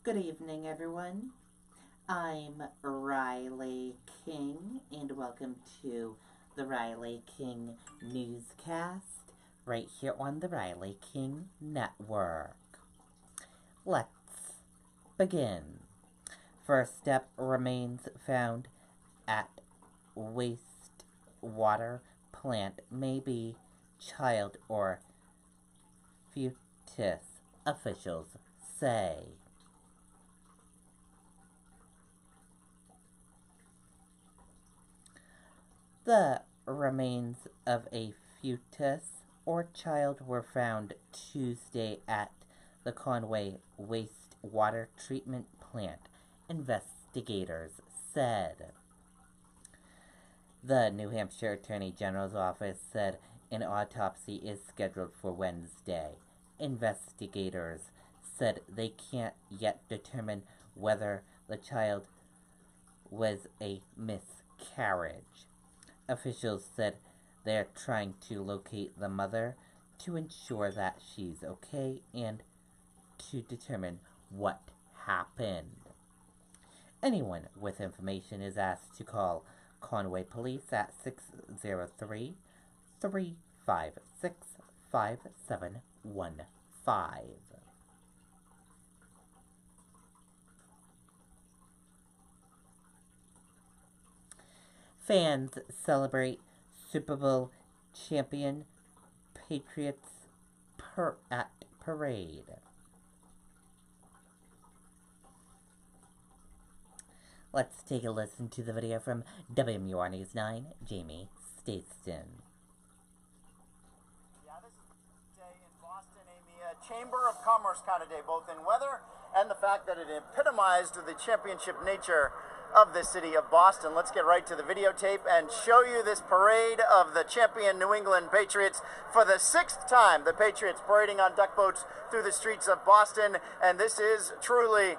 Good evening, everyone. I'm Riley King, and welcome to the Riley King Newscast, right here on the Riley King Network. Let's begin. First up, remains found at wastewater plant may be child or fetus, officials say. The remains of a fetus or child were found Tuesday at the Conway wastewater treatment plant, investigators said. The New Hampshire Attorney General's office said an autopsy is scheduled for Wednesday. Investigators said they can't yet determine whether the child was a miscarriage. Officials said they're trying to locate the mother to ensure that she's okay and to determine what happened. Anyone with information is asked to call Conway Police at 603-356-5715. Fans celebrate Super Bowl champion Patriots at parade. Let's take a listen to the video from WMUR News 9, Jamie Stateston. Yeah, this is a day in Boston, Amy, a Chamber of Commerce kind of day, both in weather and the fact that it epitomized the championship nature of the city of Boston. Let's get right to the videotape and show you this parade of the champion New England Patriots. For the 6th time, the Patriots parading on duck boats through the streets of Boston, and this is truly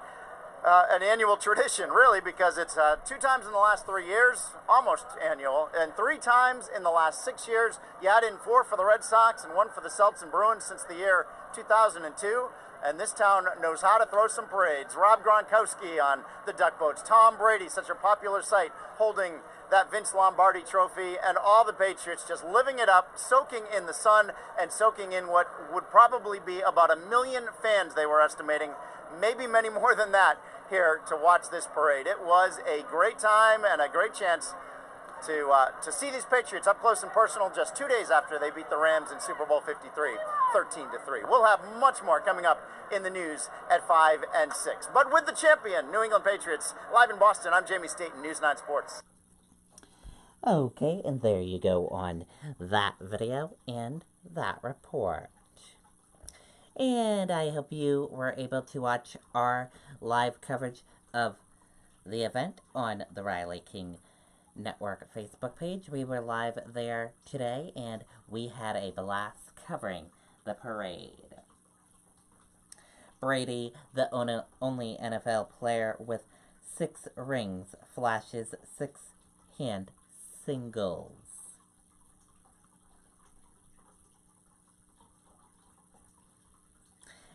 an annual tradition, really, because it's 2 times in the last 3 years, almost annual, and 3 times in the last 6 years. You add in 4 for the Red Sox and 1 for the Celtics and Bruins since the year 2002. And this town knows how to throw some parades. Rob Gronkowski on the duck boats. Tom Brady, such a popular sight, holding that Vince Lombardi trophy, and all the Patriots just living it up, soaking in the sun and soaking in what would probably be about 1 million fans, they were estimating, maybe many more than that, here to watch this parade. It was a great time and a great chance to see these Patriots up close and personal just 2 days after they beat the Rams in Super Bowl 53, 13-3. We'll have much more coming up in the news at 5 and 6. But with the champion, New England Patriots, live in Boston, I'm Jamie Staten, News 9 Sports. Okay, and there you go on that video and that report. And I hope you were able to watch our live coverage of the event on the Riley King Network Facebook page. We were live there today, and we had a blast covering the parade. Brady, the only NFL player with 6 rings, flashes 6 hand singles.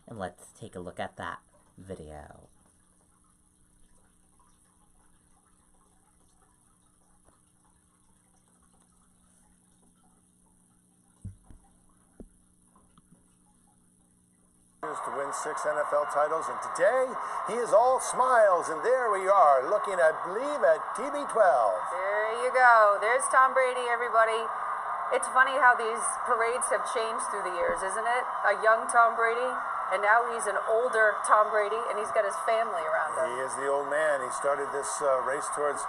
And let's take a look at that video. To win 6 NFL titles, and today he is all smiles, and there we are looking, I believe, at TB12. There you go. There's Tom Brady, everybody. It's funny how these parades have changed through the years, isn't it? A young Tom Brady, and now he's an older Tom Brady, and he's got his family around him. He is the old man. He started this race towards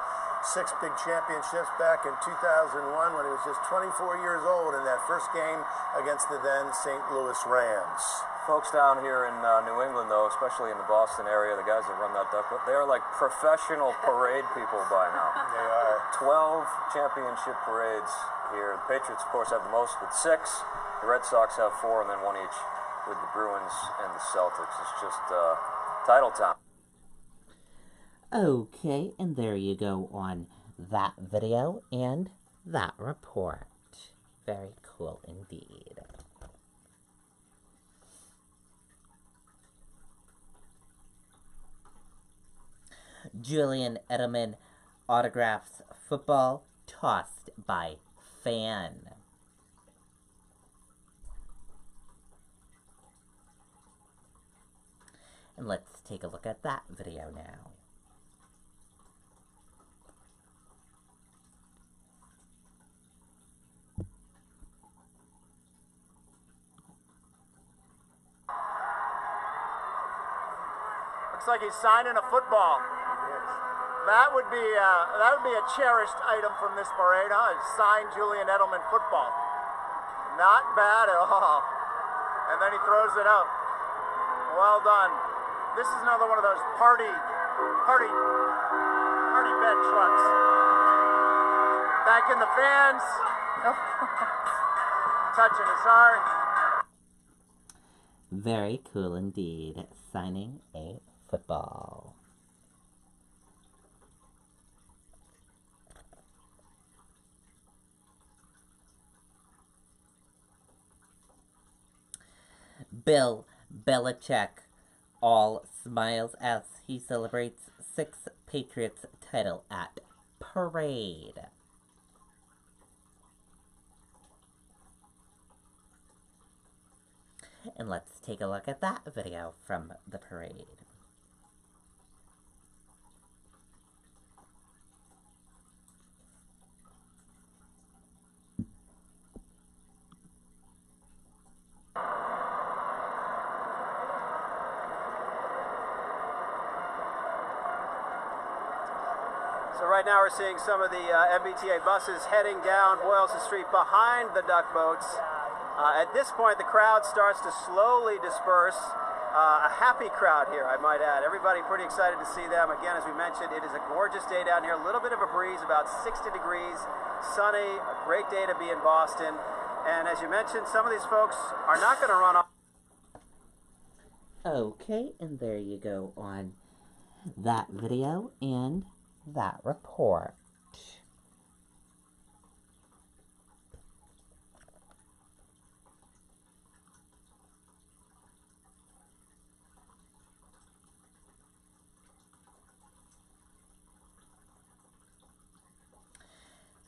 6 big championships back in 2001 when he was just 24 years old in that first game against the then St. Louis Rams. Folks down here in New England, though, especially in the Boston area, the guys that run that duck boat, they are like professional parade people by now. They are. 12 championship parades here. The Patriots, of course, have the most with 6. The Red Sox have 4, and then 1 each with the Bruins and the Celtics. It's just title time. Okay, and there you go on that video and that report. Very cool indeed. Julian Edelman autographs football tossed by fan. And let's take a look at that video now. Looks like he's signing a football. That would be a cherished item from this parade, huh? A signed Julian Edelman football. Not bad at all. And then he throws it out. Well done. This is another one of those party bed trucks. Thanking the fans. Touching his heart. Very cool indeed. Signing a football. Bill Belichick all smiles as he celebrates 6th Patriots title at parade. And let's take a look at that video from the parade. So right now we're seeing some of the MBTA buses heading down Boylston Street behind the duck boats. At this point, the crowd starts to slowly disperse. A happy crowd here, I might add. Everybody pretty excited to see them. Again, as we mentioned, it is a gorgeous day down here. A little bit of a breeze, about 60 degrees, sunny, a great day to be in Boston. And as you mentioned, some of these folks are not going to run off. Okay, and there you go on that video and that report.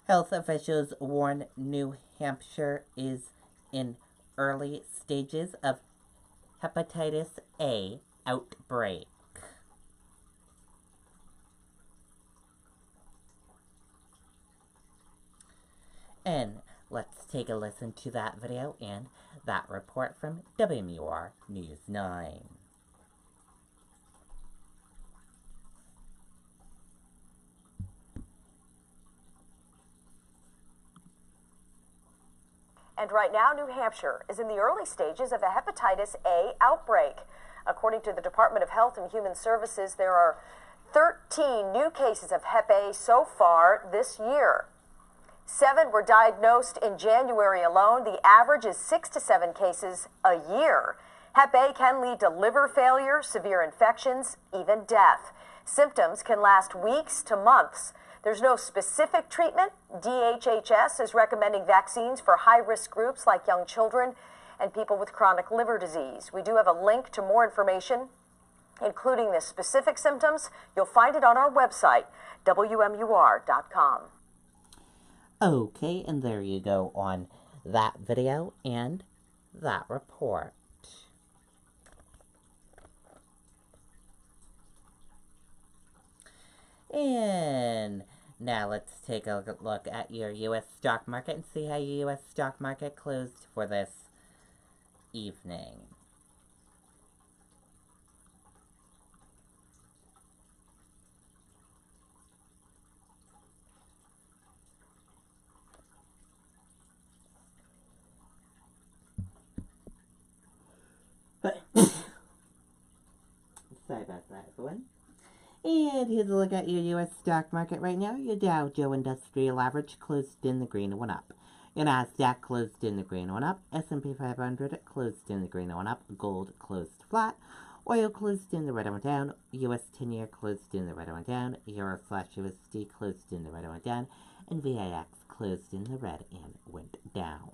Health officials warn New Hampshire is in early stages of hepatitis A outbreak. And let's take a listen to that video and that report from WMUR News 9. And right now, New Hampshire is in the early stages of a hepatitis A outbreak. According to the Department of Health and Human Services, there are 13 new cases of Hep A so far this year. 7 were diagnosed in January alone. The average is 6 to 7 cases a year. Hep A can lead to liver failure, severe infections, even death. Symptoms can last weeks to months. There's no specific treatment. DHHS is recommending vaccines for high-risk groups like young children and people with chronic liver disease. We do have a link to more information, including the specific symptoms. You'll find it on our website, WMUR.com. Okay, and there you go on that video and that report. And now let's take a look at your U.S. stock market and see how your U.S. stock market closed for this evening. Sorry about that, everyone. And here's a look at your U.S. stock market right now. Your Dow Jones Industrial Average closed in the green and went up. Your Nasdaq closed in the green and went up. S&P 500 closed in the green and went up. Gold closed flat. Oil closed in the red and went down. U.S. 10-year closed in the red and went down. Euro/USD closed in the red and went down. And VIX closed in the red and went down.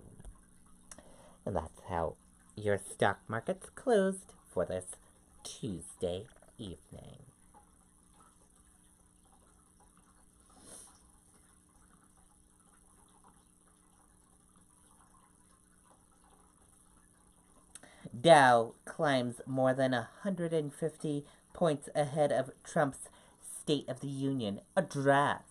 And that's how your stock markets closed for this Tuesday evening. Dow climbs more than 150 points ahead of Trump's State of the Union address.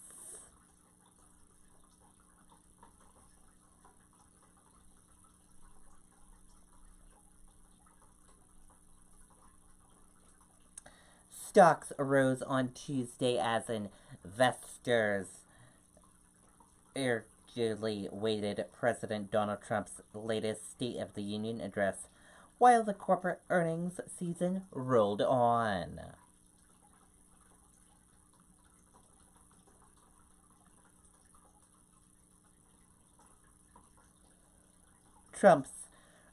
Stocks rose on Tuesday as investors eagerly awaited President Donald Trump's latest State of the Union address, while the corporate earnings season rolled on. Trump's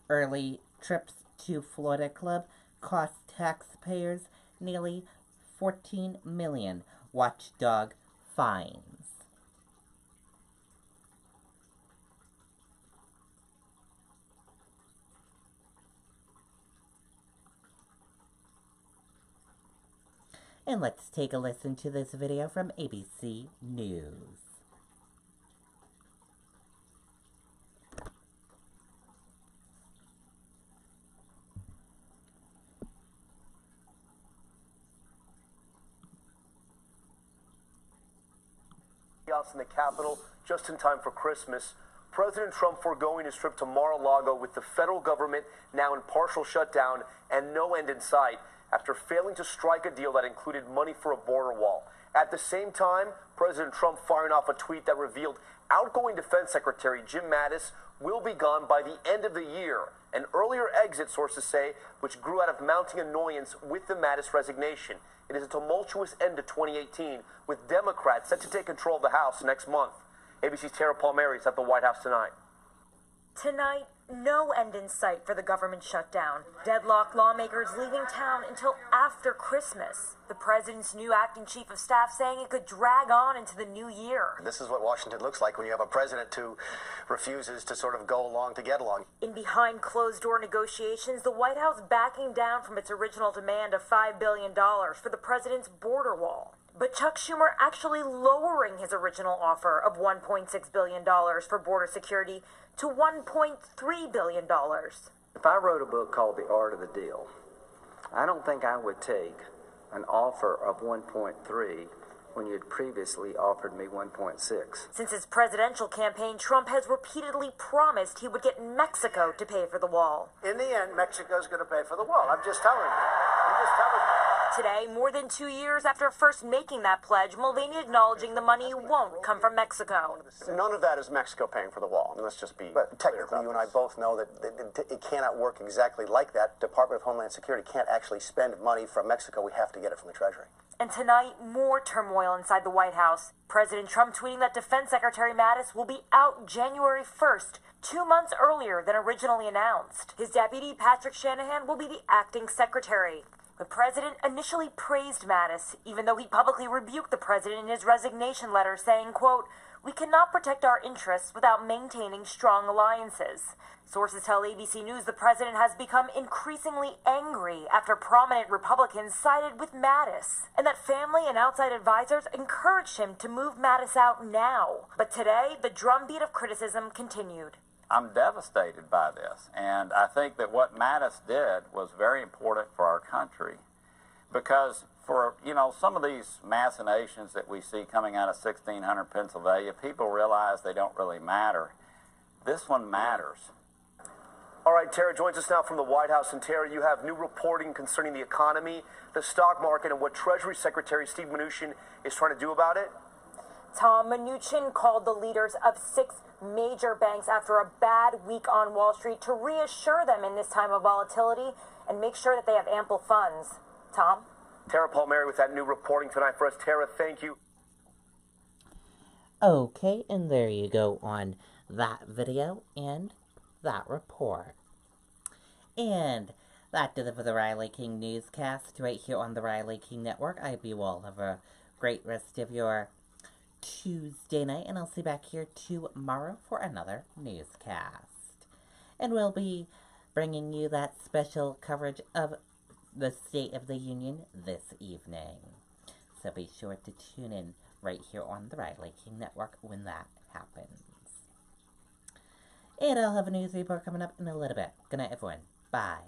early trips to Florida Club cost taxpayers nearly $14 million watchdog fines. And let's take a listen to this video from ABC News. In the Capitol just in time for Christmas. President Trump foregoing his trip to Mar-a-Lago with the federal government now in partial shutdown and no end in sight after failing to strike a deal that included money for a border wall. At the same time, President Trump firing off a tweet that revealed outgoing Defense Secretary Jim Mattis will be gone by the end of the year. An earlier exit, sources say, which grew out of mounting annoyance with the Mattis resignation. It is a tumultuous end to 2018, with Democrats set to take control of the House next month. ABC's Tara Palmieri is at the White House tonight. Tonight, no end in sight for the government shutdown. Deadlocked lawmakers leaving town until after Christmas. The president's new acting chief of staff saying it could drag on into the new year. This is what Washington looks like when you have a president who refuses to sort of go along to get along. In behind closed-door negotiations, the White House backing down from its original demand of $5 billion for the president's border wall. But Chuck Schumer actually lowering his original offer of $1.6 billion for border security to $1.3 billion. If I wrote a book called The Art of the Deal, I don't think I would take an offer of 1.3 when you had previously offered me 1.6. Since his presidential campaign, Trump has repeatedly promised he would get Mexico to pay for the wall. In the end, Mexico's going to pay for the wall. I'm just telling you. Today, more than 2 years after first making that pledge, Mulvaney acknowledging the money won't come from Mexico. None of that is Mexico paying for the wall. I mean, let's just be But technically, you and I both know that it cannot work exactly like that. Department of Homeland Security can't actually spend money from Mexico. We have to get it from the Treasury. And tonight, more turmoil inside the White House. President Trump tweeting that Defense Secretary Mattis will be out January 1st, 2 months earlier than originally announced. His deputy, Patrick Shanahan, will be the acting secretary. The president initially praised Mattis, even though he publicly rebuked the president in his resignation letter, saying, quote, "We cannot protect our interests without maintaining strong alliances." Sources tell ABC News the president has become increasingly angry after prominent Republicans sided with Mattis, and that family and outside advisors encouraged him to move Mattis out now. But today, the drumbeat of criticism continued. I'm devastated by this, and I think that what Mattis did was very important for our country, because for, some of these machinations that we see coming out of 1600 Pennsylvania, people realize they don't really matter. This one matters. All right, Tara joins us now from the White House. And Tara, you have new reporting concerning the economy, the stock market, and what Treasury Secretary Steve Mnuchin is trying to do about it. Tom, Mnuchin called the leaders of 6 major banks after a bad week on Wall Street to reassure them in this time of volatility and make sure that they have ample funds. Tom? Tara Palmieri with that new reporting tonight for us. Tara, thank you. Okay, and there you go on that video and that report. And that did it for the Riley King Newscast right here on the Riley King Network. I hope you all have a great rest of your Tuesday night, and I'll see you back here tomorrow for another newscast. And we'll be bringing you that special coverage of the State of the Union this evening. So be sure to tune in right here on the Riley King Network when that happens. And I'll have a news report coming up in a little bit. Good night, everyone. Bye.